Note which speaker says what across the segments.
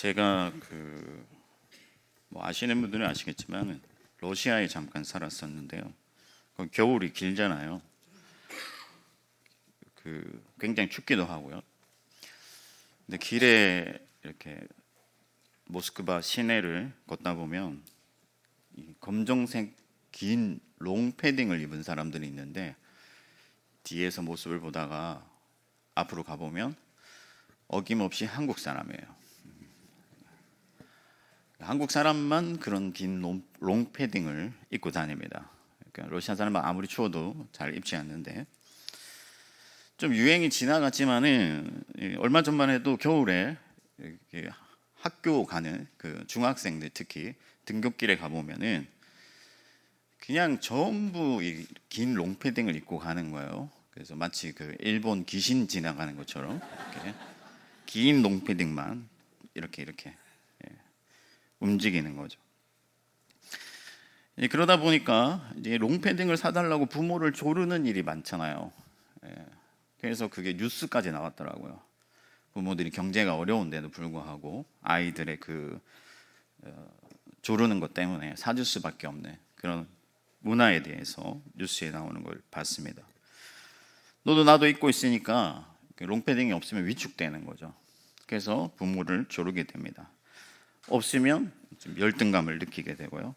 Speaker 1: 제가 뭐 아시는 분들은 아시겠지만 러시아에 잠깐 살았었는데요. 겨울이 길잖아요. 굉장히 춥기도 하고요. 근데 길에 이렇게 모스크바 시내를 걷다 보면 이 검정색 긴 롱패딩을 입은 사람들이 있는데, 뒤에서 모습을 보다가 앞으로 가보면 어김없이 한국 사람이에요. 한국 사람만 그런 긴 롱패딩을 입고 다닙니다. 그러니까 러시아 사람은 아무리 추워도 잘 입지 않는데, 좀 유행이 지나갔지만은 얼마 전만 해도 겨울에 이렇게 학교 가는 그 중학생들, 특히 등굣길에 가보면은 그냥 전부 이 긴 롱패딩을 입고 가는 거예요. 그래서 마치 일본 귀신 지나가는 것처럼 이렇게 긴 롱패딩만 이렇게 움직이는 거죠. 그러다 보니까 이제 롱패딩을 사달라고 부모를 조르는 일이 많잖아요. 그래서 그게 뉴스까지 나왔더라고요. 부모들이 경제가 어려운데도 불구하고 아이들의 조르는 것 때문에 사줄 수밖에 없는 그런 문화에 대해서 뉴스에 나오는 걸 봤습니다. 너도 나도 입고 있으니까 롱패딩이 없으면 위축되는 거죠. 그래서 부모를 조르게 됩니다. 없으면 좀 열등감을 느끼게 되고요.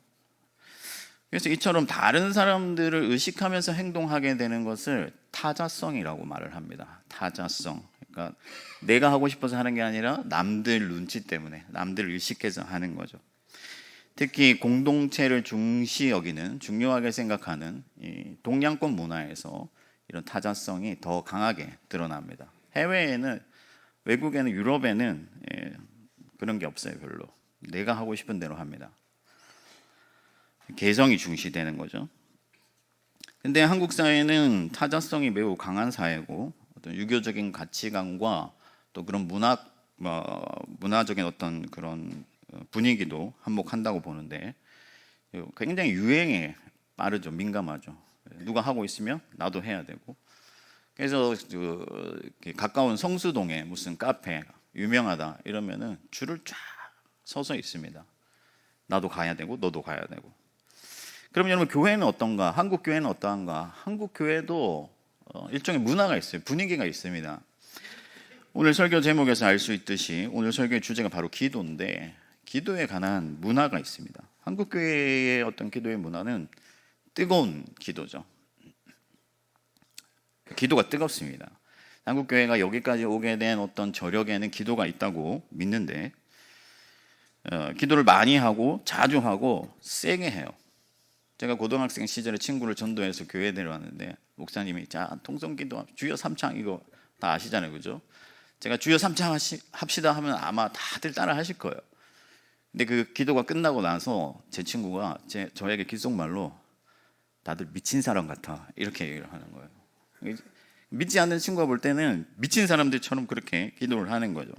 Speaker 1: 그래서 이처럼 다른 사람들을 의식하면서 행동하게 되는 것을 타자성이라고 말을 합니다. 타자성. 그러니까 내가 하고 싶어서 하는 게 아니라 남들 눈치 때문에, 남들 의식해서 하는 거죠. 특히 공동체를 중시 여기는, 중요하게 생각하는 이 동양권 문화에서 이런 타자성이 더 강하게 드러납니다. 해외에는, 외국에는, 유럽에는 그런 게 없어요. 별로. 내가 하고 싶은 대로 합니다. 개성이 중시되는 거죠. 근데 한국 사회는 타자성이 매우 강한 사회고, 어떤 유교적인 가치관과 또 그런 문화적인 어떤 그런 분위기도 한몫한다고 보는데, 굉장히 유행에 빠르죠. 민감하죠. 누가 하고 있으면 나도 해야 되고. 그래서 가까운 성수동에 무슨 카페 유명하다 이러면은 줄을 쫙 서서 있습니다. 나도 가야 되고 너도 가야 되고. 그럼 여러분, 교회는 어떤가? 한국 교회는 어떠한가? 한국 교회도 일종의 문화가 있어요. 분위기가 있습니다. 오늘 설교 제목에서 알 수 있듯이 오늘 설교의 주제가 바로 기도인데, 기도에 관한 문화가 있습니다. 한국 교회의 어떤 기도의 문화는 뜨거운 기도죠. 기도가 뜨겁습니다. 한국 교회가 여기까지 오게 된 어떤 저력에는 기도가 있다고 믿는데, 기도를 많이 하고 자주 하고 세게 해요. 제가 고등학생 시절에 친구를 전도해서 교회에 데려왔는데, 목사님이 자 통성기도 주여 삼창, 이거 다 아시잖아요, 그죠? 제가 주여 삼창 합시다 하면 아마 다들 따라 하실 거예요. 근데 그 기도가 끝나고 나서 제 친구가 저에게 귓속말로 다들 미친 사람 같아 이렇게 얘기를 하는 거예요. 믿지 않는 친구가 볼 때는 미친 사람들처럼 그렇게 기도를 하는 거죠.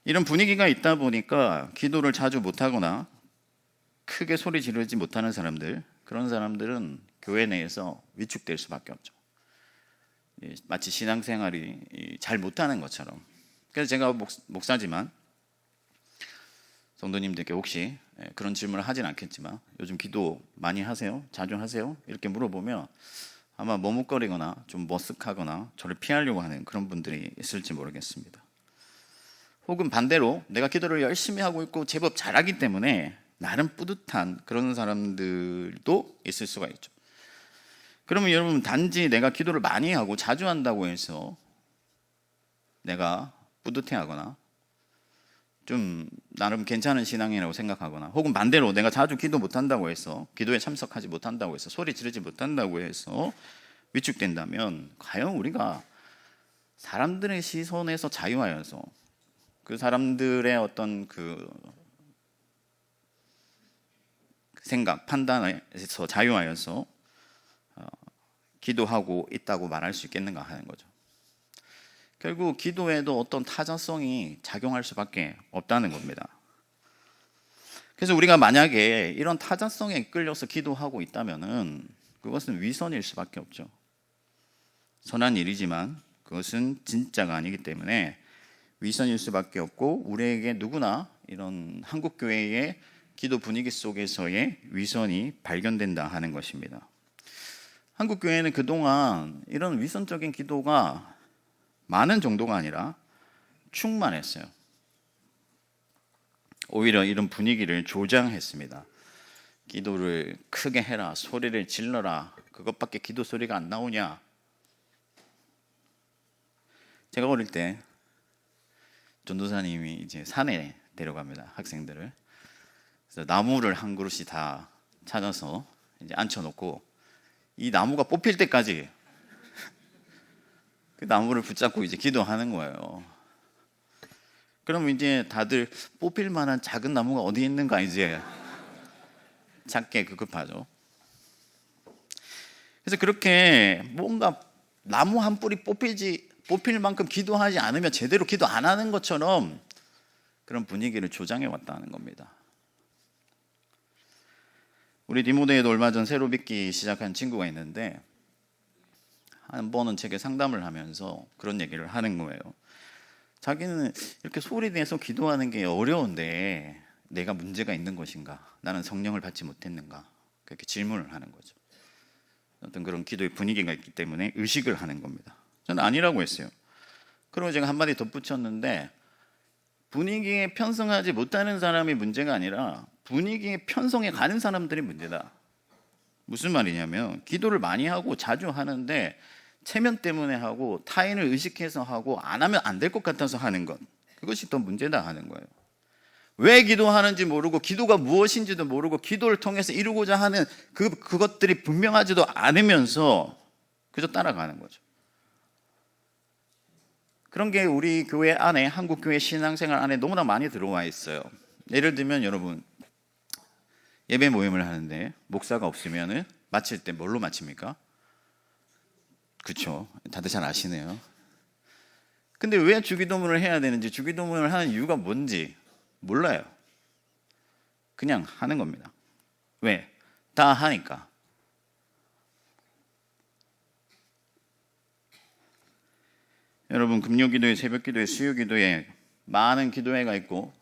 Speaker 1: 이런 분위기가 있다 보니까 기도를 자주 못하거나 크게 소리 지르지 못하는 사람들, 그런 사람들은 교회 내에서 위축될 수밖에 없죠. 마치 신앙생활이 잘 못하는 것처럼. 그래서 제가 목사지만 성도님들께 혹시 그런 질문을 하진 않겠지만, 요즘 기도 많이 하세요? 자주 하세요? 이렇게 물어보면 아마 머뭇거리거나 좀 머쓱하거나 저를 피하려고 하는 그런 분들이 있을지 모르겠습니다. 혹은 반대로 내가 기도를 열심히 하고 있고 제법 잘하기 때문에 나름 뿌듯한 그런 사람들도 있을 수가 있죠. 그러면 여러분, 단지 내가 기도를 많이 하고 자주 한다고 해서 내가 뿌듯해하거나 좀 나름 괜찮은 신앙이라고 생각하거나, 혹은 반대로 내가 자주 기도 못한다고 해서, 기도에 참석하지 못한다고 해서, 소리 지르지 못한다고 해서 위축된다면, 과연 우리가 사람들의 시선에서 자유하여서, 그 사람들의 어떤 생각, 판단에서 자유하여서 기도하고 있다고 말할 수 있겠는가 하는 거죠. 결국 기도에도 어떤 타자성이 작용할 수밖에 없다는 겁니다. 그래서 우리가 만약에 이런 타자성에 이끌려서 기도하고 있다면은 그것은 위선일 수밖에 없죠. 선한 일이지만 그것은 진짜가 아니기 때문에 위선일 수밖에 없고, 우리에게 누구나 이런 한국 교회의 기도 분위기 속에서의 위선이 발견된다 하는 것입니다. 한국 교회는 그동안 이런 위선적인 기도가 많은 정도가 아니라 충만했어요. 오히려 이런 분위기를 조장했습니다. 기도를 크게 해라, 소리를 질러라, 그것밖에 기도 소리가 안 나오냐. 제가 어릴 때 전도사님이 이제 산에 데려갑니다, 학생들을. 그래서 나무를 한 그루씩 다 찾아서 이제 앉혀놓고 이 나무가 뽑힐 때까지 그 나무를 붙잡고 이제 기도하는 거예요. 그럼 이제 다들 뽑힐 만한 작은 나무가 어디 있는가 이제 찾게 급급하죠. 그래서 그렇게 뭔가 나무 한 뿌리 뽑힐 만큼 기도하지 않으면 제대로 기도 안 하는 것처럼 그런 분위기를 조장해 왔다는 겁니다. 우리 디모데에도 얼마 전 새로 믿기 시작한 친구가 있는데, 한 번은 제게 상담을 하면서 그런 얘기를 하는 거예요. 자기는 이렇게 소리 내서 기도하는 게 어려운데 내가 문제가 있는 것인가? 나는 성령을 받지 못했는가? 그렇게 질문을 하는 거죠. 어떤 그런 기도의 분위기가 있기 때문에 의식을 하는 겁니다. 저는 아니라고 했어요. 그리고 제가 한마디 덧붙였는데, 분위기에 편성하지 못하는 사람이 문제가 아니라 분위기에 편성해 가는 사람들이 문제다. 무슨 말이냐면, 기도를 많이 하고 자주 하는데 체면 때문에 하고 타인을 의식해서 하고 안 하면 안 될 것 같아서 하는 것, 그것이 더 문제다 하는 거예요. 왜 기도하는지 모르고 기도가 무엇인지도 모르고 기도를 통해서 이루고자 하는 그것들이 분명하지도 않으면서 그저 따라가는 거죠. 그런 게 우리 교회 안에, 한국 교회 신앙생활 안에 너무나 많이 들어와 있어요. 예를 들면 여러분, 예배 모임을 하는데 목사가 없으면 마칠 때 뭘로 마칩니까? 그렇죠. 다들 잘 아시네요. 근데 왜 주기도문을 해야 되는지, 주기도문을 하는 이유가 뭔지 몰라요. 그냥 하는 겁니다. 왜? 다 하니까. 여러분, 금요기도에, 새벽기도에, 수요기도에 많은 기도회가 있고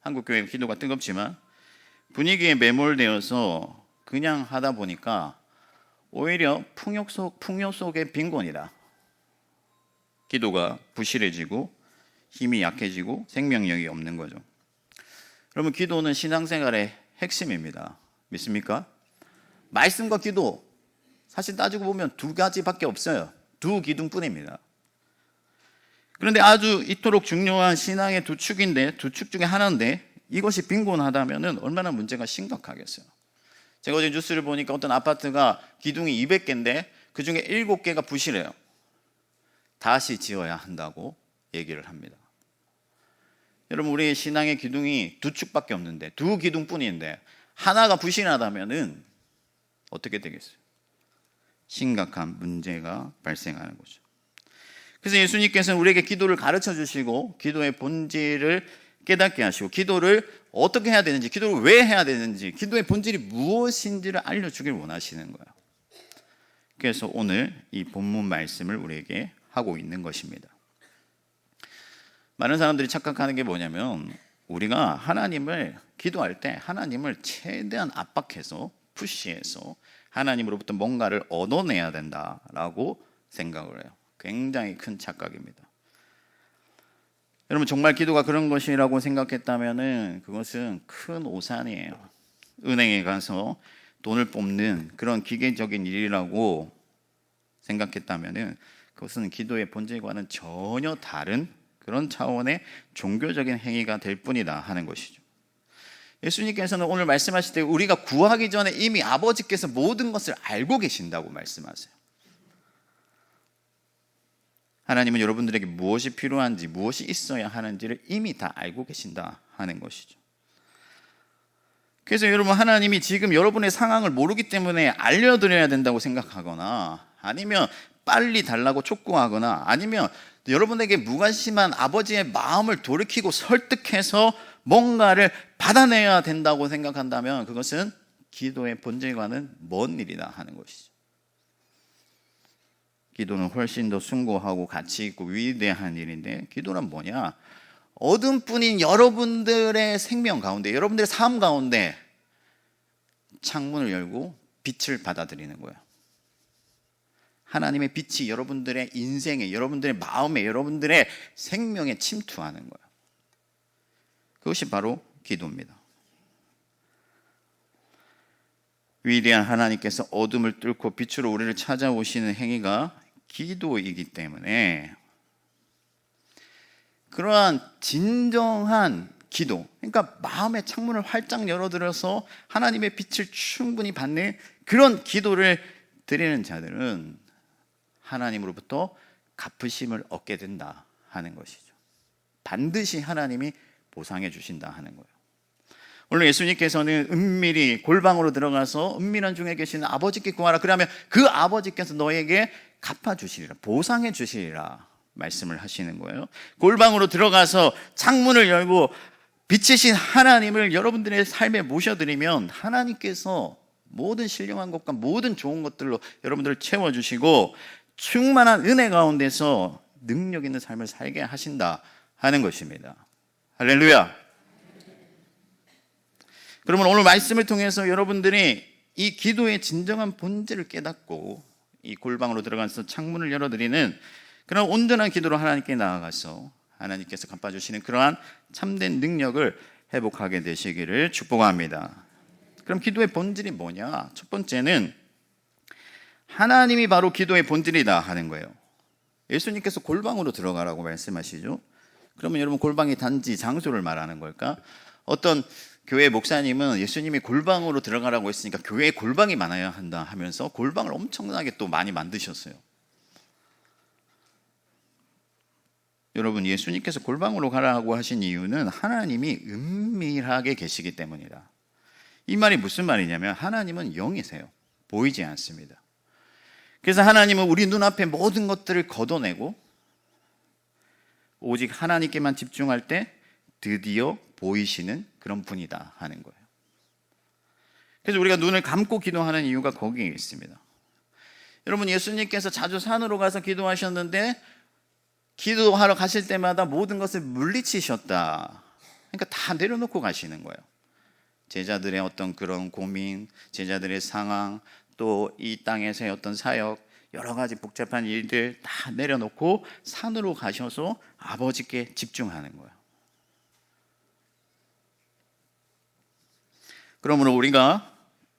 Speaker 1: 한국교회 기도가 뜨겁지만 분위기에 매몰되어서 그냥 하다 보니까 오히려 풍요 속의 빈곤이다. 기도가 부실해지고 힘이 약해지고 생명력이 없는 거죠. 여러분, 기도는 신앙생활의 핵심입니다. 믿습니까? 말씀과 기도, 사실 따지고 보면 두 가지밖에 없어요. 두 기둥뿐입니다. 그런데 아주 이토록 중요한 신앙의 두 축인데, 두 축 중에 하나인데 이것이 빈곤하다면 얼마나 문제가 심각하겠어요. 제가 어제 뉴스를 보니까 어떤 아파트가 기둥이 200개인데 그중에 7개가 부실해요. 다시 지어야 한다고 얘기를 합니다. 여러분, 우리 신앙의 기둥이 두 축밖에 없는데, 두 기둥뿐인데 하나가 부실하다면 어떻게 되겠어요? 심각한 문제가 발생하는 거죠. 그래서 예수님께서는 우리에게 기도를 가르쳐 주시고 기도의 본질을 깨닫게 하시고 기도를 어떻게 해야 되는지, 기도를 왜 해야 되는지, 기도의 본질이 무엇인지를 알려주길 원하시는 거예요. 그래서 오늘 이 본문 말씀을 우리에게 하고 있는 것입니다. 많은 사람들이 착각하는 게 뭐냐면, 우리가 하나님을 기도할 때 하나님을 최대한 압박해서 푸시해서 하나님으로부터 뭔가를 얻어내야 된다라고 생각을 해요. 굉장히 큰 착각입니다. 여러분, 정말 기도가 그런 것이라고 생각했다면 그것은 큰 오산이에요. 은행에 가서 돈을 뽑는 그런 기계적인 일이라고 생각했다면 그것은 기도의 본질과는 전혀 다른 그런 차원의 종교적인 행위가 될 뿐이다 하는 것이죠. 예수님께서는 오늘 말씀하실 때 우리가 구하기 전에 이미 아버지께서 모든 것을 알고 계신다고 말씀하세요. 하나님은 여러분들에게 무엇이 필요한지, 무엇이 있어야 하는지를 이미 다 알고 계신다 하는 것이죠. 그래서 여러분, 하나님이 지금 여러분의 상황을 모르기 때문에 알려드려야 된다고 생각하거나, 아니면 빨리 달라고 촉구하거나, 아니면 여러분에게 무관심한 아버지의 마음을 돌이키고 설득해서 뭔가를 받아내야 된다고 생각한다면 그것은 기도의 본질과는 먼 일이다 하는 것이죠. 기도는 훨씬 더 숭고하고 가치 있고 위대한 일인데, 기도란 뭐냐? 어둠뿐인 여러분들의 생명 가운데, 여러분들의 삶 가운데 창문을 열고 빛을 받아들이는 거예요. 하나님의 빛이 여러분들의 인생에, 여러분들의 마음에, 여러분들의 생명에 침투하는 거예요. 그것이 바로 기도입니다. 위대한 하나님께서 어둠을 뚫고 빛으로 우리를 찾아오시는 행위가 기도이기 때문에 그러한 진정한 기도, 그러니까 마음의 창문을 활짝 열어들어서 하나님의 빛을 충분히 받는 그런 기도를 드리는 자들은 하나님으로부터 갚으심을 얻게 된다 하는 것이죠. 반드시 하나님이 보상해 주신다 하는 거예요. 오늘 예수님께서는 은밀히 골방으로 들어가서 은밀한 중에 계시는 아버지께 구하라. 그러면 그 아버지께서 너에게 갚아주시리라, 보상해 주시리라 말씀을 하시는 거예요. 골방으로 들어가서 창문을 열고 빛이신 하나님을 여러분들의 삶에 모셔드리면 하나님께서 모든 신령한 것과 모든 좋은 것들로 여러분들을 채워주시고 충만한 은혜 가운데서 능력 있는 삶을 살게 하신다 하는 것입니다. 할렐루야. 그러면 오늘 말씀을 통해서 여러분들이 이 기도의 진정한 본질을 깨닫고 이 골방으로 들어가서 창문을 열어드리는 그런 온전한 기도로 하나님께 나아가서 하나님께서 갚아주시는 그러한 참된 능력을 회복하게 되시기를 축복합니다. 그럼 기도의 본질이 뭐냐? 첫 번째는 하나님이 바로 기도의 본질이다 하는 거예요. 예수님께서 골방으로 들어가라고 말씀하시죠. 그러면 여러분, 골방이 단지 장소를 말하는 걸까? 어떤 교회 목사님은 예수님이 골방으로 들어가라고 했으니까 교회에 골방이 많아야 한다 하면서 골방을 엄청나게 또 많이 만드셨어요. 여러분, 예수님께서 골방으로 가라고 하신 이유는 하나님이 은밀하게 계시기 때문이다. 이 말이 무슨 말이냐면 하나님은 영이세요. 보이지 않습니다. 그래서 하나님은 우리 눈앞에 모든 것들을 걷어내고 오직 하나님께만 집중할 때 드디어 보이시는 그런 분이다 하는 거예요. 그래서 우리가 눈을 감고 기도하는 이유가 거기에 있습니다. 여러분, 예수님께서 자주 산으로 가서 기도하셨는데 기도하러 가실 때마다 모든 것을 물리치셨다. 그러니까 다 내려놓고 가시는 거예요. 제자들의 어떤 그런 고민, 제자들의 상황, 또 이 땅에서의 어떤 사역, 여러 가지 복잡한 일들 다 내려놓고 산으로 가셔서 아버지께 집중하는 거예요. 그러므로 우리가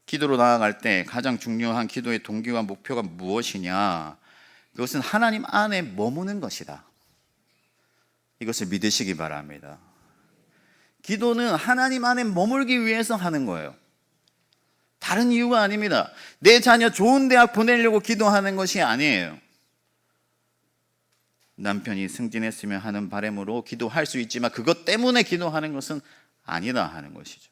Speaker 1: 기도로 나아갈 때 가장 중요한 기도의 동기와 목표가 무엇이냐? 그것은 하나님 안에 머무는 것이다. 이것을 믿으시기 바랍니다. 기도는 하나님 안에 머물기 위해서 하는 거예요. 다른 이유가 아닙니다. 내 자녀 좋은 대학 보내려고 기도하는 것이 아니에요. 남편이 승진했으면 하는 바람으로 기도할 수 있지만 그것 때문에 기도하는 것은 아니다 하는 것이죠.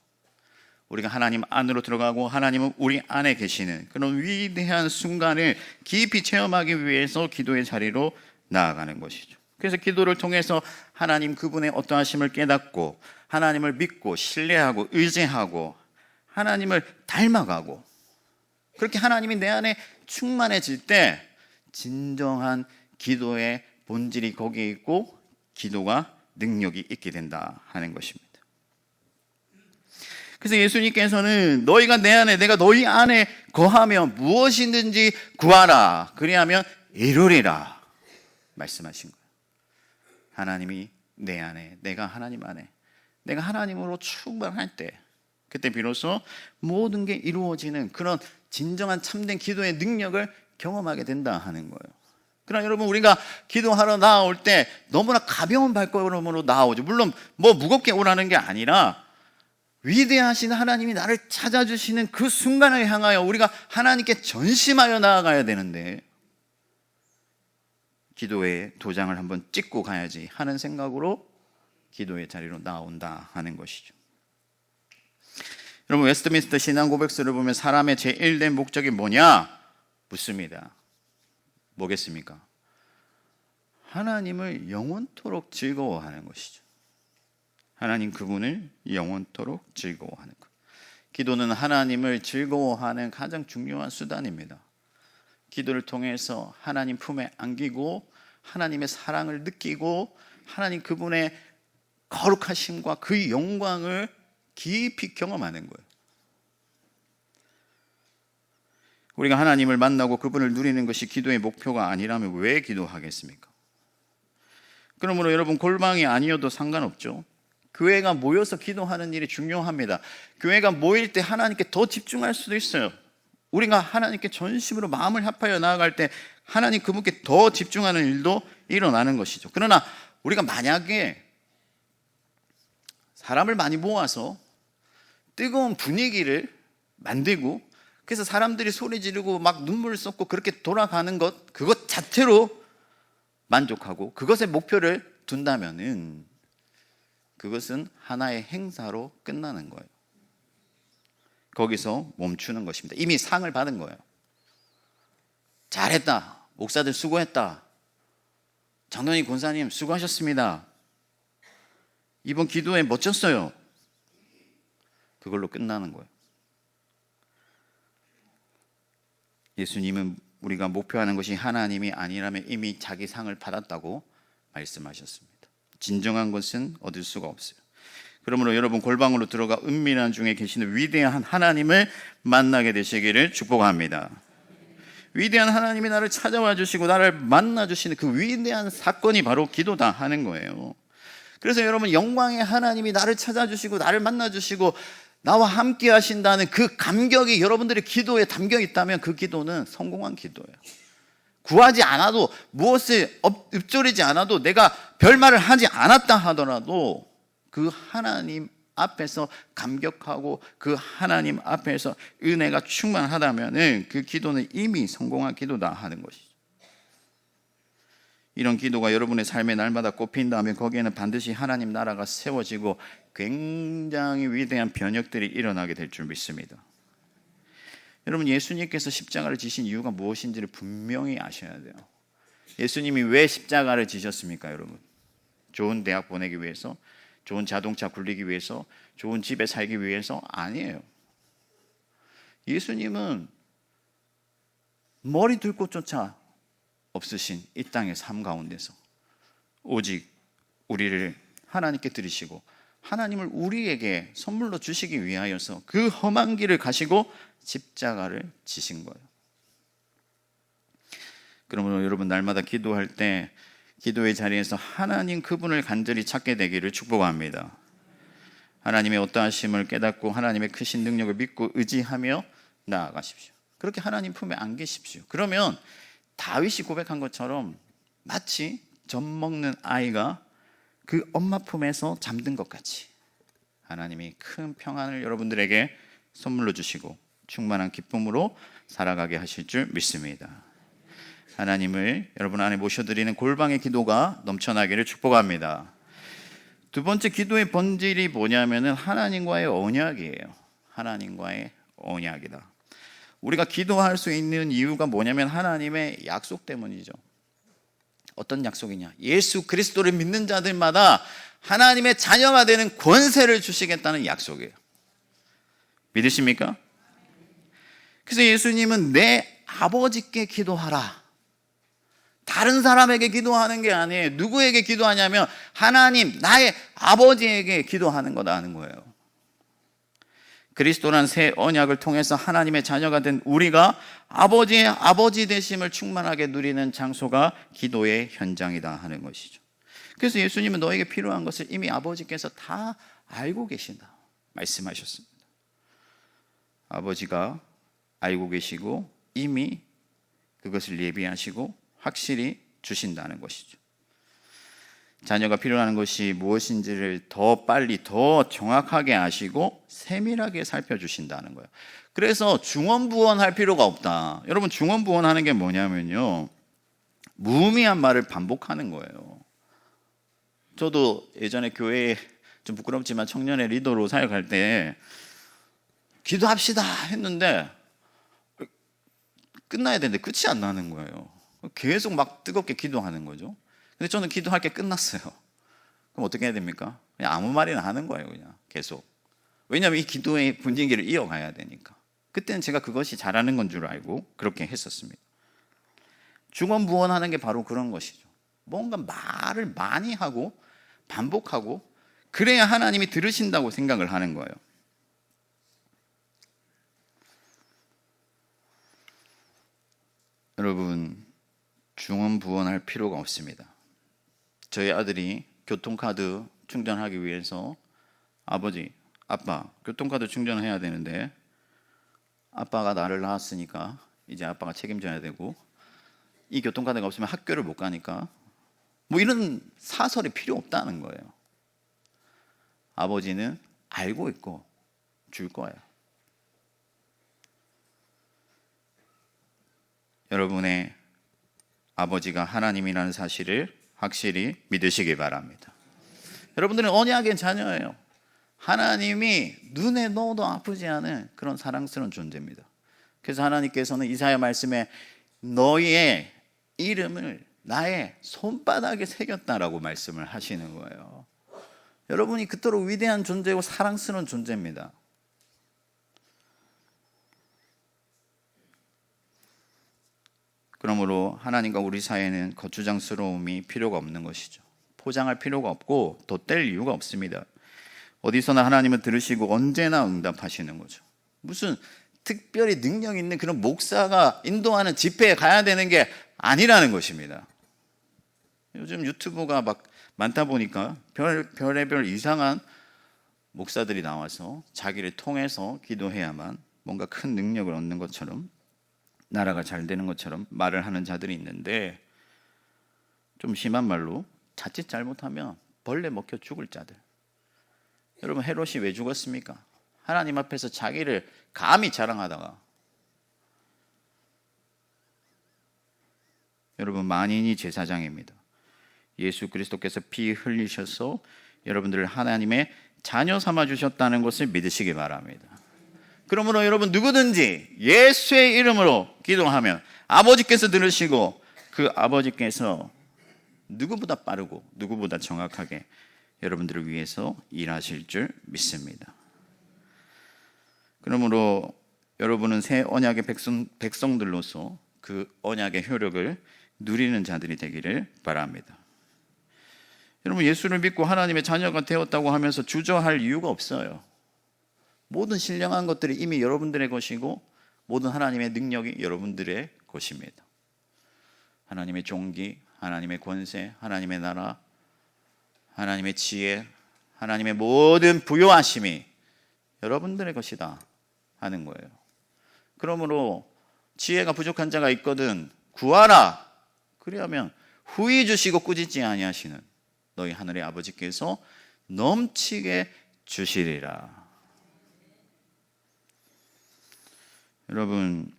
Speaker 1: 우리가 하나님 안으로 들어가고 하나님은 우리 안에 계시는 그런 위대한 순간을 깊이 체험하기 위해서 기도의 자리로 나아가는 것이죠. 그래서 기도를 통해서 하나님 그분의 어떠하심을 깨닫고 하나님을 믿고 신뢰하고 의지하고 하나님을 닮아가고 그렇게 하나님이 내 안에 충만해질 때 진정한 기도의 본질이 거기에 있고 기도가 능력이 있게 된다 하는 것입니다. 그래서 예수님께서는 너희가 내 안에 내가 너희 안에 거하면 무엇이든지 구하라 그리하면 이루리라 말씀하신 거예요. 하나님이 내 안에 내가 하나님 안에 내가 하나님으로 충만할 때 그때 비로소 모든 게 이루어지는 그런 진정한 참된 기도의 능력을 경험하게 된다 하는 거예요. 그러나 여러분, 우리가 기도하러 나올 때 너무나 가벼운 발걸음으로 나오죠. 물론 뭐 무겁게 오라는 게 아니라 위대하신 하나님이 나를 찾아주시는 그 순간을 향하여 우리가 하나님께 전심하여 나아가야 되는데 기도의 도장을 한번 찍고 가야지 하는 생각으로 기도의 자리로 나온다 하는 것이죠. 여러분, 웨스트민스터 신앙 고백서를 보면 사람의 제1된 목적이 뭐냐 묻습니다. 뭐겠습니까? 하나님을 영원토록 즐거워하는 것이죠. 하나님 그분을 영원토록 즐거워하는 것. 기도는 하나님을 즐거워하는 가장 중요한 수단입니다. 기도를 통해서 하나님 품에 안기고 하나님의 사랑을 느끼고 하나님 그분의 거룩하심과 그 영광을 깊이 경험하는 거예요. 우리가 하나님을 만나고 그분을 누리는 것이 기도의 목표가 아니라면 왜 기도하겠습니까? 그러므로 여러분, 골방이 아니어도 상관없죠. 교회가 모여서 기도하는 일이 중요합니다. 교회가 모일 때 하나님께 더 집중할 수도 있어요. 우리가 하나님께 전심으로 마음을 합하여 나아갈 때 하나님 그분께 더 집중하는 일도 일어나는 것이죠. 그러나 우리가 만약에 사람을 많이 모아서 뜨거운 분위기를 만들고, 그래서 사람들이 소리 지르고 막 눈물 쏟고 그렇게 돌아가는 것, 그것 자체로 만족하고 그것에 목표를 둔다면은 그것은 하나의 행사로 끝나는 거예요. 거기서 멈추는 것입니다. 이미 상을 받은 거예요. 잘했다, 목사들 수고했다, 장로님 권사님 수고하셨습니다, 이번 기도에 멋졌어요, 그걸로 끝나는 거예요. 예수님은 우리가 목표하는 것이 하나님이 아니라면 이미 자기 상을 받았다고 말씀하셨습니다. 진정한 것은 얻을 수가 없어요. 그러므로 여러분, 골방으로 들어가 은밀한 중에 계시는 위대한 하나님을 만나게 되시기를 축복합니다. 위대한 하나님이 나를 찾아와 주시고 나를 만나 주시는 그 위대한 사건이 바로 기도다 하는 거예요. 그래서 여러분, 영광의 하나님이 나를 찾아주시고 나를 만나 주시고 나와 함께 하신다는 그 감격이 여러분들의 기도에 담겨 있다면 그 기도는 성공한 기도예요. 구하지 않아도, 무엇을 읊조리지 않아도, 내가 별말을 하지 않았다 하더라도 그 하나님 앞에서 감격하고 그 하나님 앞에서 은혜가 충만하다면 그 기도는 이미 성공한 기도다 하는 것이죠. 이런 기도가 여러분의 삶에 날마다 꼽힌다면 거기에는 반드시 하나님 나라가 세워지고 굉장히 위대한 변혁들이 일어나게 될 줄 믿습니다. 여러분, 예수님께서 십자가를 지신 이유가 무엇인지를 분명히 아셔야 돼요. 예수님이 왜 십자가를 지셨습니까, 여러분? 좋은 대학 보내기 위해서? 좋은 자동차 굴리기 위해서? 좋은 집에 살기 위해서? 아니에요. 예수님은 머리 둘 곳조차 없으신 이 땅의 삶 가운데서 오직 우리를 하나님께 드리시고 하나님을 우리에게 선물로 주시기 위하여서 그 험한 길을 가시고 십자가를 지신 거예요. 그러므로 여러분, 날마다 기도할 때 기도의 자리에서 하나님 그분을 간절히 찾게 되기를 축복합니다. 하나님의 어떠하심을 깨닫고 하나님의 크신 능력을 믿고 의지하며 나아가십시오. 그렇게 하나님 품에 안기십시오. 그러면 다윗이 고백한 것처럼 마치 젖 먹는 아이가 그 엄마 품에서 잠든 것 같이 하나님이 큰 평안을 여러분들에게 선물로 주시고 충만한 기쁨으로 살아가게 하실 줄 믿습니다. 하나님을 여러분 안에 모셔드리는 골방의 기도가 넘쳐나기를 축복합니다. 두 번째 기도의 본질이 뭐냐면은 하나님과의 언약이에요. 하나님과의 언약이다. 우리가 기도할 수 있는 이유가 뭐냐면 하나님의 약속 때문이죠. 어떤 약속이냐? 예수 그리스도를 믿는 자들마다 하나님의 자녀가 되는 권세를 주시겠다는 약속이에요. 믿으십니까? 그래서 예수님은 내 아버지께 기도하라, 다른 사람에게 기도하는 게 아니에요. 누구에게 기도하냐면 하나님, 나의 아버지에게 기도하는 거다 하는 거예요. 그리스도란 새 언약을 통해서 하나님의 자녀가 된 우리가 아버지의 아버지 되심을 충만하게 누리는 장소가 기도의 현장이다 하는 것이죠. 그래서 예수님은 너에게 필요한 것을 이미 아버지께서 다 알고 계신다 말씀하셨습니다. 아버지가 알고 계시고 이미 그것을 예비하시고 확실히 주신다는 것이죠. 자녀가 필요한 것이 무엇인지를 더 빨리 더 정확하게 아시고 세밀하게 살펴주신다는 거예요. 그래서 중언부언할 필요가 없다. 여러분, 중언부언하는 게 뭐냐면요, 무의미한 말을 반복하는 거예요. 저도 예전에 교회에 좀 부끄럽지만 청년의 리더로 사역할 때 기도합시다 했는데 끝나야 되는데 끝이 안 나는 거예요. 계속 막 뜨겁게 기도하는 거죠. 근데 저는 기도할 게 끝났어요. 그럼 어떻게 해야 됩니까? 그냥 아무 말이나 하는 거예요, 그냥 계속. 왜냐하면 이 기도의 분위기를 이어가야 되니까. 그때는 제가 그것이 잘하는 건 줄 알고 그렇게 했었습니다. 중언부언하는 게 바로 그런 것이죠. 뭔가 말을 많이 하고 반복하고 그래야 하나님이 들으신다고 생각을 하는 거예요. 여러분, 중언부언할 필요가 없습니다. 저희 아들이 교통카드 충전하기 위해서 아버지, 아빠, 교통카드 충전해야 되는데 아빠가 나를 낳았으니까 이제 아빠가 책임져야 되고, 이 교통카드가 없으면 학교를 못 가니까, 뭐 이런 사설이 필요 없다는 거예요. 아버지는 알고 있고 줄 거예요. 여러분의 아버지가 하나님이라는 사실을 확실히 믿으시기 바랍니다. 여러분들은 언약의 자녀예요. 하나님이 눈에 넣어도 아프지 않은 그런 사랑스러운 존재입니다. 그래서 하나님께서는 이사야 말씀에 너희의 이름을 나의 손바닥에 새겼다라고 말씀을 하시는 거예요. 여러분이 그토록 위대한 존재고 사랑스러운 존재입니다. 그러므로 하나님과 우리 사이에는 거추장스러움이 필요가 없는 것이죠. 포장할 필요가 없고 덧댈 이유가 없습니다. 어디서나 하나님은 들으시고 언제나 응답하시는 거죠. 무슨 특별히 능력 있는 그런 목사가 인도하는 집회에 가야 되는 게 아니라는 것입니다. 요즘 유튜브가 막 많다 보니까 별의별 이상한 목사들이 나와서 자기를 통해서 기도해야만 뭔가 큰 능력을 얻는 것처럼, 나라가 잘 되는 것처럼 말을 하는 자들이 있는데, 좀 심한 말로 자칫 잘못하면 벌레 먹혀 죽을 자들. 여러분, 헤롯이 왜 죽었습니까? 하나님 앞에서 자기를 감히 자랑하다가. 여러분, 만인이 제사장입니다. 예수 그리스도께서 피 흘리셔서 여러분들을 하나님의 자녀 삼아 주셨다는 것을 믿으시기 바랍니다. 그러므로 여러분, 누구든지 예수의 이름으로 기도하면 아버지께서 들으시고 그 아버지께서 누구보다 빠르고 누구보다 정확하게 여러분들을 위해서 일하실 줄 믿습니다. 그러므로 여러분은 새 언약의 백성들로서 그 언약의 효력을 누리는 자들이 되기를 바랍니다. 여러분, 예수를 믿고 하나님의 자녀가 되었다고 하면서 주저할 이유가 없어요. 모든 신령한 것들이 이미 여러분들의 것이고 모든 하나님의 능력이 여러분들의 것입니다. 하나님의 종기, 하나님의 권세, 하나님의 나라, 하나님의 지혜, 하나님의 모든 부요하심이 여러분들의 것이다 하는 거예요. 그러므로 지혜가 부족한 자가 있거든 구하라. 그리하면 후히 주시고 꾸짖지 아니하시는 너희 하늘의 아버지께서 넘치게 주시리라. 여러분,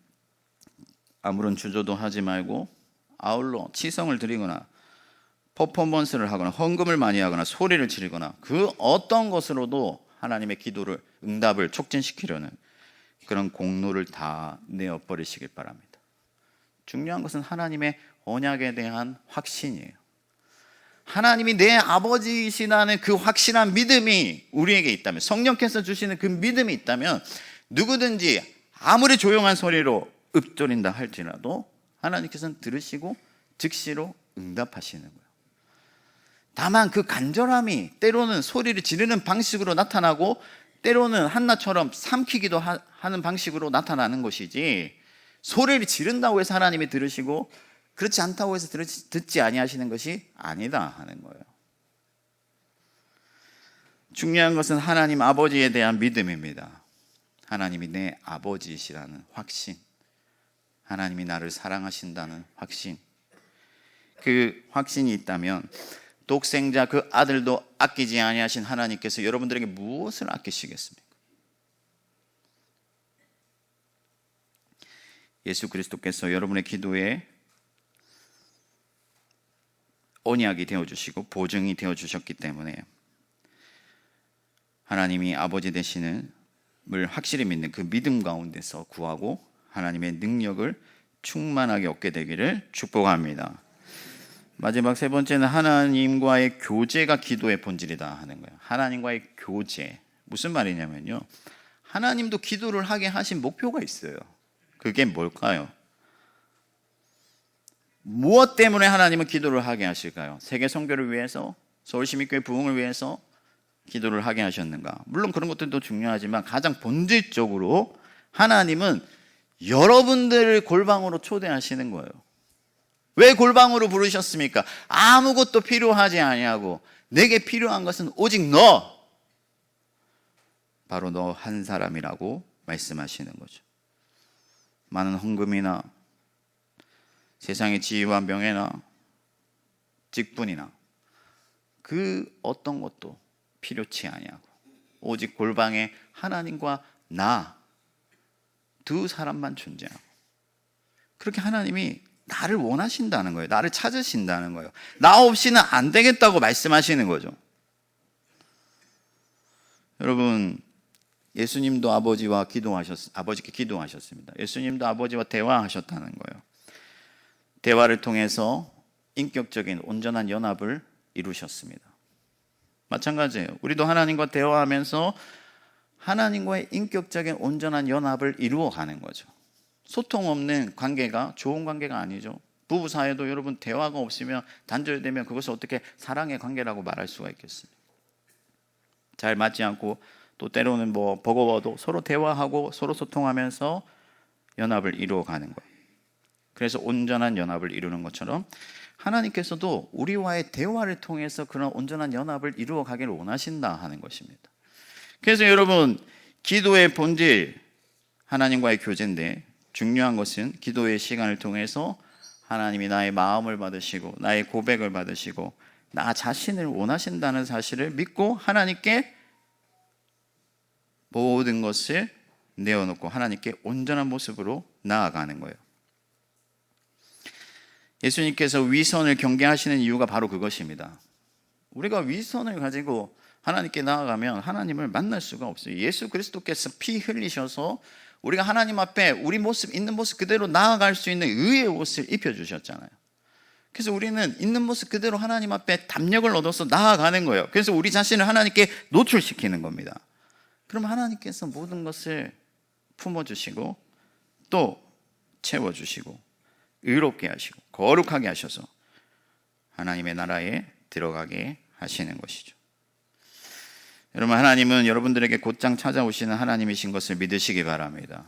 Speaker 1: 아무런 주저도 하지 말고 아울러 치성을 드리거나 퍼포먼스를 하거나 헌금을 많이 하거나 소리를 지르거나 그 어떤 것으로도 하나님의 기도를, 응답을 촉진시키려는 그런 공로를 다 내어버리시길 바랍니다. 중요한 것은 하나님의 언약에 대한 확신이에요. 하나님이 내 아버지시라는 그 확실한 믿음이 우리에게 있다면, 성령께서 주시는 그 믿음이 있다면 누구든지 아무리 조용한 소리로 읊조린다 할지라도 하나님께서는 들으시고 즉시로 응답하시는 거예요. 다만 그 간절함이 때로는 소리를 지르는 방식으로 나타나고 때로는 한나처럼 삼키기도 하는 방식으로 나타나는 것이지, 소리를 지른다고 해서 하나님이 들으시고 그렇지 않다고 해서 듣지 아니하시는 것이 아니다 하는 거예요. 중요한 것은 하나님 아버지에 대한 믿음입니다. 하나님이 내 아버지시라는 확신, 하나님이 나를 사랑하신다는 확신, 그 확신이 있다면 독생자 그 아들도 아끼지 아니하신 하나님께서 여러분들에게 무엇을 아끼시겠습니까? 예수 그리스도께서 여러분의 기도에 언약이 되어주시고 보증이 되어주셨기 때문에 하나님이 아버지 되시는 을 확실히 믿는 그 믿음 가운데서 구하고 하나님의 능력을 충만하게 얻게 되기를 축복합니다. 마지막 세 번째는 하나님과의 교제가 기도의 본질이다 하는 거예요. 하나님과의 교제, 무슨 말이냐면요, 하나님도 기도를 하게 하신 목표가 있어요. 그게 뭘까요? 무엇 때문에 하나님은 기도를 하게 하실까요? 세계 선교를 위해서, 서울시민교회 부흥을 위해서, 기도를 하게 하셨는가? 물론 그런 것들도 중요하지만 가장 본질적으로 하나님은 여러분들을 골방으로 초대하시는 거예요. 왜 골방으로 부르셨습니까? 아무것도 필요하지 아니하고 내게 필요한 것은 오직 너, 바로 너 한 사람이라고 말씀하시는 거죠. 많은 헌금이나 세상의 지위와 명예나 직분이나 그 어떤 것도 필요치 아니하고 오직 골방에 하나님과 나 두 사람만 존재하고, 그렇게 하나님이 나를 원하신다는 거예요. 나를 찾으신다는 거예요. 나 없이는 안 되겠다고 말씀하시는 거죠. 여러분, 예수님도 아버지께 기도하셨습니다. 예수님도 아버지와 대화하셨다는 거예요. 대화를 통해서 인격적인 온전한 연합을 이루셨습니다. 마찬가지예요. 우리도 하나님과 대화하면서 하나님과의 인격적인 온전한 연합을 이루어가는 거죠. 소통 없는 관계가 좋은 관계가 아니죠. 부부 사이도 여러분 대화가 없으면, 단절되면 그것을 어떻게 사랑의 관계라고 말할 수가 있겠습니까? 잘 맞지 않고 또 때로는 버거워도 서로 대화하고 서로 소통하면서 연합을 이루어가는 거예요. 그래서 온전한 연합을 이루는 것처럼 하나님께서도 우리와의 대화를 통해서 그런 온전한 연합을 이루어가기를 원하신다 하는 것입니다. 그래서 여러분, 기도의 본질, 하나님과의 교제인데 중요한 것은 기도의 시간을 통해서 하나님이 나의 마음을 받으시고 나의 고백을 받으시고 나 자신을 원하신다는 사실을 믿고 하나님께 모든 것을 내어놓고 하나님께 온전한 모습으로 나아가는 거예요. 예수님께서 위선을 경계하시는 이유가 바로 그것입니다. 우리가 위선을 가지고 하나님께 나아가면 하나님을 만날 수가 없어요. 예수 그리스도께서 피 흘리셔서 우리가 하나님 앞에 우리 모습, 있는 모습 그대로 나아갈 수 있는 의의 옷을 입혀주셨잖아요. 그래서 우리는 있는 모습 그대로 하나님 앞에 담력을 얻어서 나아가는 거예요. 그래서 우리 자신을 하나님께 노출시키는 겁니다. 그럼 하나님께서 모든 것을 품어주시고 또 채워주시고 의롭게 하시고 거룩하게 하셔서 하나님의 나라에 들어가게 하시는 것이죠. 여러분, 하나님은 여러분들에게 곧장 찾아오시는 하나님이신 것을 믿으시기 바랍니다.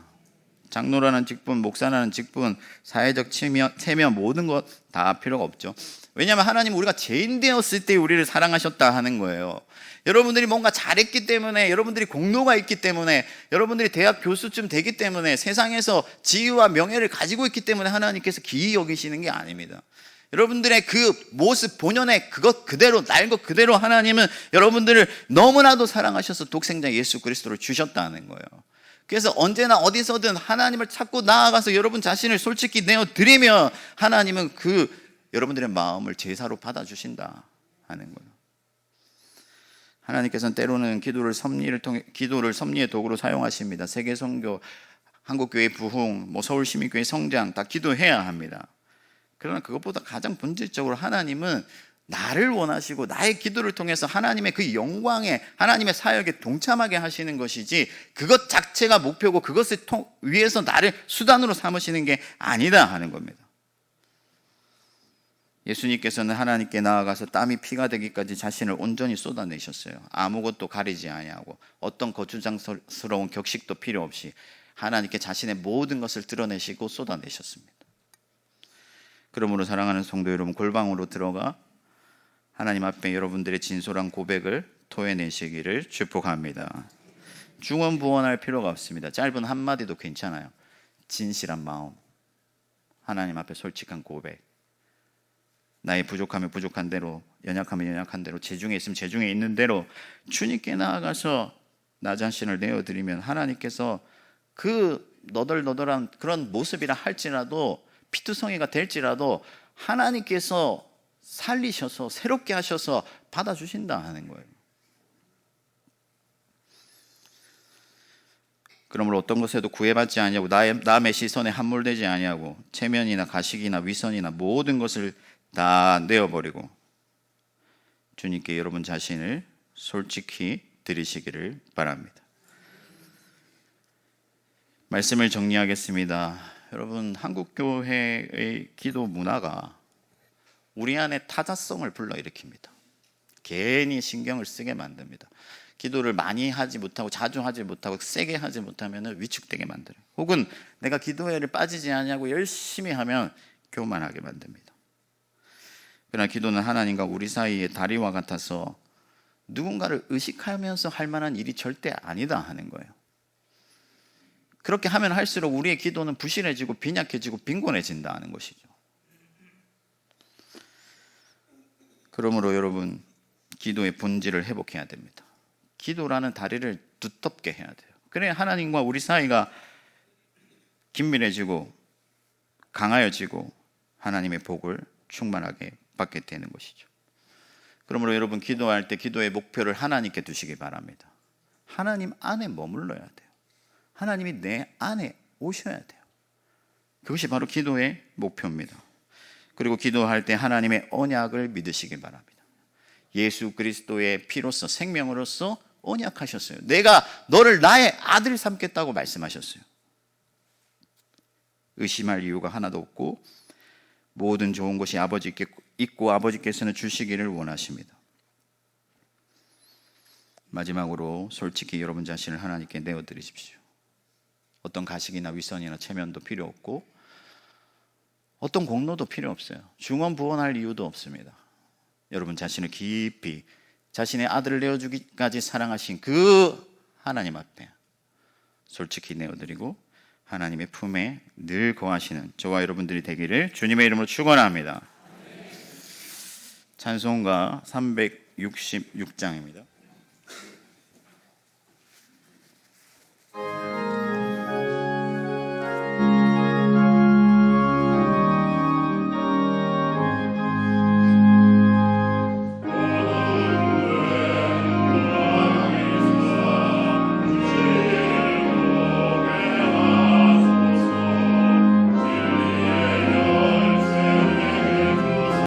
Speaker 1: 장로라는 직분, 목사라는 직분, 사회적 체면 모든 것 다 필요가 없죠. 왜냐하면 하나님 우리가 죄인 되었을 때 우리를 사랑하셨다 하는 거예요. 여러분들이 뭔가 잘했기 때문에, 여러분들이 공로가 있기 때문에, 여러분들이 대학 교수쯤 되기 때문에, 세상에서 지위와 명예를 가지고 있기 때문에 하나님께서 기이 여기시는 게 아닙니다. 여러분들의 그 모습 본연의 그것 그대로, 날 것 그대로 하나님은 여러분들을 너무나도 사랑하셔서 독생자 예수 그리스도를 주셨다는 거예요. 그래서 언제나 어디서든 하나님을 찾고 나아가서 여러분 자신을 솔직히 내어드리면 하나님은 그 여러분들의 마음을 제사로 받아주신다 하는 거예요. 하나님께서는 때로는 기도를 섭리의 도구로 사용하십니다. 세계선교, 한국교회 부흥, 서울시민교회 성장 다 기도해야 합니다. 그러나 그것보다 가장 본질적으로 하나님은 나를 원하시고 나의 기도를 통해서 하나님의 그 영광에, 하나님의 사역에 동참하게 하시는 것이지 그것 자체가 목표고 그것을 위해서 나를 수단으로 삼으시는 게 아니다 하는 겁니다. 예수님께서는 하나님께 나아가서 땀이 피가 되기까지 자신을 온전히 쏟아내셨어요. 아무것도 가리지 아니하고 어떤 거추장스러운 격식도 필요 없이 하나님께 자신의 모든 것을 드러내시고 쏟아내셨습니다. 그러므로 사랑하는 성도 여러분, 골방으로 들어가 하나님 앞에 여러분들의 진솔한 고백을 토해내시기를 축복합니다. 중언부언할 필요가 없습니다. 짧은 한마디도 괜찮아요. 진실한 마음, 하나님 앞에 솔직한 고백, 나의 부족하면 부족한 대로, 연약하면 연약한 대로, 재중에 있으면 재중에 있는 대로 주님께 나아가서 나 자신을 내어드리면 하나님께서 그 너덜너덜한 그런 모습이라 할지라도, 피투성이가 될지라도 하나님께서 살리셔서 새롭게 하셔서 받아주신다 하는 거예요. 그러므로 어떤 것에도 구애받지 아니하고 남의 시선에 함몰되지 아니하고 체면이나 가식이나 위선이나 모든 것을 다 내어버리고 주님께 여러분 자신을 솔직히 드리시기를 바랍니다. 말씀을 정리하겠습니다. 여러분, 한국교회의 기도 문화가 우리 안에 타자성을 불러일으킵니다. 괜히 신경을 쓰게 만듭니다. 기도를 많이 하지 못하고 자주 하지 못하고 세게 하지 못하면 위축되게 만들어요. 혹은 내가 기도회를 빠지지 않냐고 열심히 하면 교만하게 만듭니다. 그러나 기도는 하나님과 우리 사이의 다리와 같아서 누군가를 의식하면서 할 만한 일이 절대 아니다 하는 거예요. 그렇게 하면 할수록 우리의 기도는 부실해지고 빈약해지고 빈곤해진다 하는 것이죠. 그러므로 여러분, 기도의 본질을 회복해야 됩니다. 기도라는 다리를 두텁게 해야 돼요. 그래야 하나님과 우리 사이가 긴밀해지고 강하여지고 하나님의 복을 충만하게 받게 되는 것이죠. 그러므로 여러분, 기도할 때 기도의 목표를 하나님께 두시기 바랍니다. 하나님 안에 머물러야 돼요. 하나님이 내 안에 오셔야 돼요. 그것이 바로 기도의 목표입니다. 그리고 기도할 때 하나님의 언약을 믿으시기 바랍니다. 예수 그리스도의 피로서, 생명으로서 언약하셨어요. 내가 너를 나의 아들 삼겠다고 말씀하셨어요. 의심할 이유가 하나도 없고 모든 좋은 것이 아버지께 있고 아버지께서는 주시기를 원하십니다. 마지막으로 솔직히 여러분 자신을 하나님께 내어드리십시오. 어떤 가식이나 위선이나 체면도 필요 없고 어떤 공로도 필요 없어요. 중언부언할 이유도 없습니다. 여러분 자신을 깊이 자신의 아들을 내어주기까지 사랑하신 그 하나님 앞에 솔직히 내어드리고 하나님의 품에 늘 거하시는 저와 여러분들이 되기를 주님의 이름으로 축원합니다. 찬송가 366장입니다.